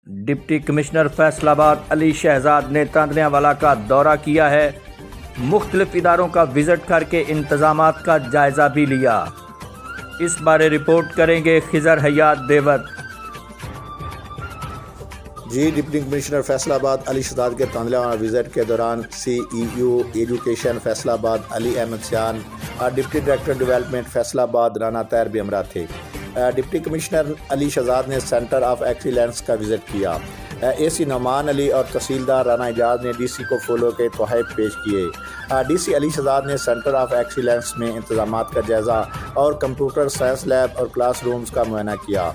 Deputy commissioner Faisal آباد علی شہزاد نے تاندلیہ والا کا دورہ کیا ہے۔ مختلف اداروں کا وزٹ کر کے انتظامات کا جائزہ بھی لیا۔ اس بارے رپورٹ کریں گے خضر حیات دیوت۔ ڈپٹی کمشنر فیصل آباد علی شہزاد کے تاندلیہ والا وزٹ کے دوران سی ای او ایجوکیشن فیصل آباد علی احمد سیان اور ڈپٹی ڈائریکٹر ڈیولپمنٹ فیصل آباد رانا طاہر بھی ہمراہ تھے۔ ڈپٹی کمشنر علی شہزاد نے سینٹر آف ایکسیلنس کا وزٹ کیا۔ اے سی نعمان علی اور تحصیلدار رانا اعجاز نے ڈی سی کو پھولوں کے تحائف پیش کیے۔ ڈی سی علی شہزاد نے سینٹر آف ایکسیلنس میں انتظامات کا جائزہ اور کمپیوٹر سائنس لیب اور کلاس رومز کا معائنہ کیا۔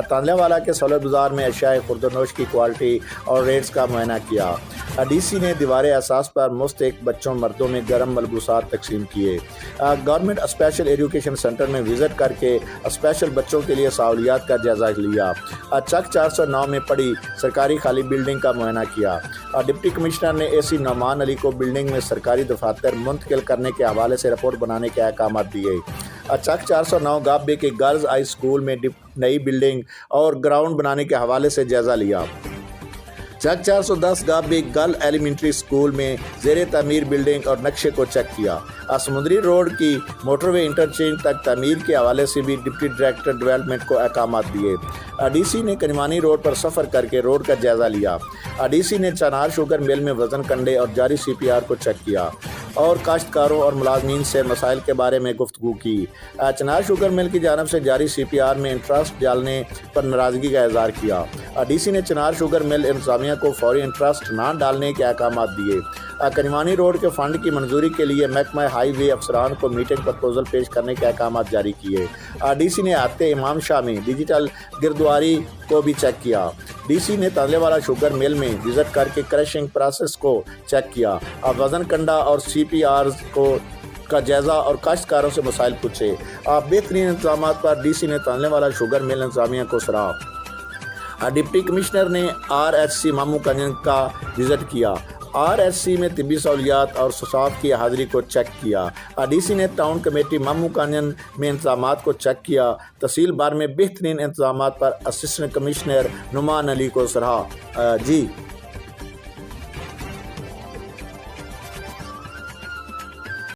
تاندلیہ والا کے سہولت بازار میں اشیاء خوردونوش کی کوالٹی اور ریٹس کا معائنہ کیا۔ ڈی سی نے دیوار احساس پر مستحق بچوں مردوں میں گرم ملبوسات تقسیم کیے۔ گورنمنٹ اسپیشل ایجوکیشن سینٹر میں وزٹ کر کے اسپیشل بچوں کے لیے سہولیات کا جائزہ لیا۔ چک 409 میں پڑی سرکاری خالی بلڈنگ کا معائنہ کیا۔ ڈپٹی کمشنر نے اے سی نعمان علی کو بلڈنگ میں سرکاری دفاتر منتقل کرنے کے حوالے سے رپورٹ بنانے کے احکامات دیے۔ چک 409 گابے کے گرلز ہائی اسکول میں نئی بلڈنگ اور گراؤنڈ بنانے کے حوالے سے جائزہ لیا۔ چک 410 گابے گرل ایلیمنٹری اسکول میں زیر تعمیر بلڈنگ اور نقشے کو چیک کیا۔ سمندری روڈ کی موٹر وے انٹرچینج تک تعمیر کے حوالے سے بھی ڈپٹی ڈائریکٹر ڈیولپمنٹ کو احکامات دیے۔ ڈی سی نے کنوانی روڈ پر سفر کر کے روڈ کا جائزہ لیا۔ ڈی سی نے چنار شوگر مل میں وزن کنڈے اور جاری سی پی آر کو چیک کیا اور کاشتکاروں اور ملازمین سے مسائل کے بارے میں گفتگو کی۔ چنار شوگر مل کی جانب سے جاری سی پی آر میں انٹرسٹ ڈالنے پر ناراضگی کا اظہار کیا۔ ڈی سی نے چنار شوگر مل انتظامیہ کو فوری انٹرسٹ نہ ڈالنے کے احکامات دیے۔ کنوانی روڈ کے فنڈ کی منظوری کے لیے محکمہ ہائی وے افسران کو میٹنگ پرپوزل پیش کرنے کے احکامات جاری کیے۔ ڈی سی نے احاطے امام شاہ میں ڈیجیٹل گردواری کو بھی چیک کیا۔ ڈی سی نے تاندلیہ والا شوگر مل میں وزٹ کر کے کریشنگ پروسیس کو چیک کیا۔ وزن کنڈا اور سی پی آرز کا جائزہ اور کاشتکاروں سے مسائل پوچھے۔ بہترین انتظامات پر ڈی سی نے تاندلیہ والا شوگر مل انتظامیہ کو سراہا۔ ڈپٹی کمشنر نے آر ایچ سی مامو کنجن کا وزٹ کیا۔ آر ایچ سی میں طبی سہولیات اور اسٹاف کی حاضری کو چیک کیا۔ ڈی سی نے ٹاؤن کمیٹی مامو کنجن میں انتظامات کو چیک کیا۔ تحصیل بار میں بہترین انتظامات پر اسسٹنٹ کمشنر نعمان علی کو سراہا۔